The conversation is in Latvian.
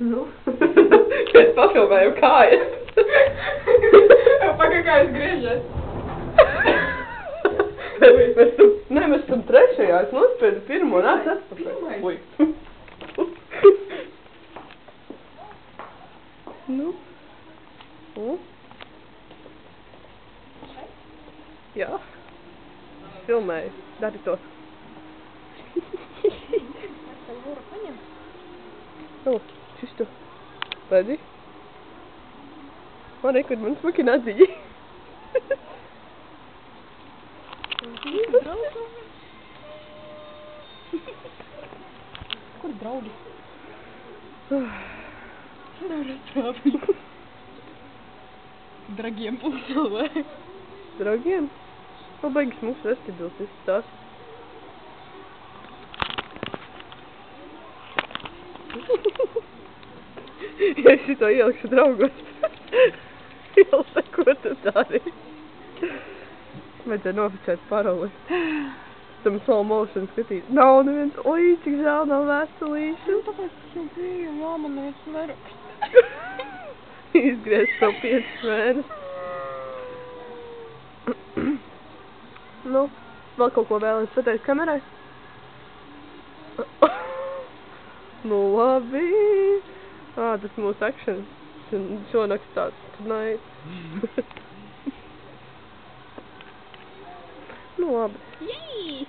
Nu? Mēs pafilmējam kājas. Pagaid, kā es griežos. Mēs esam trešajā, es nospiedu pirmo, nāc atpakaļ. Ui. Nu? Jā. Filmēju. Dari to. O, šisto. Redzi? O, rekur, man smaki nadziņi. Kur draugi? Dragiem cilvēki. Dragiem? Pabaigas mūsu vestibils izstās. Ja es šito ielikšu draugos, Ilse, ko tu dari? Vajadzēja noficēt paroli. Tam slow motion skatīt. Nav neviens, oi, cik žēl nav veselīšu. Tāpēc, ka jau bija, jā, man neviens neraksta. Izgriezt savu 5 mēnesi. Nu, vēl kaut ko vēlies pateikt kamerai? Nu, labi. Tas mūsu action. Šonakt tāds tonight. Nu, labi. Yay!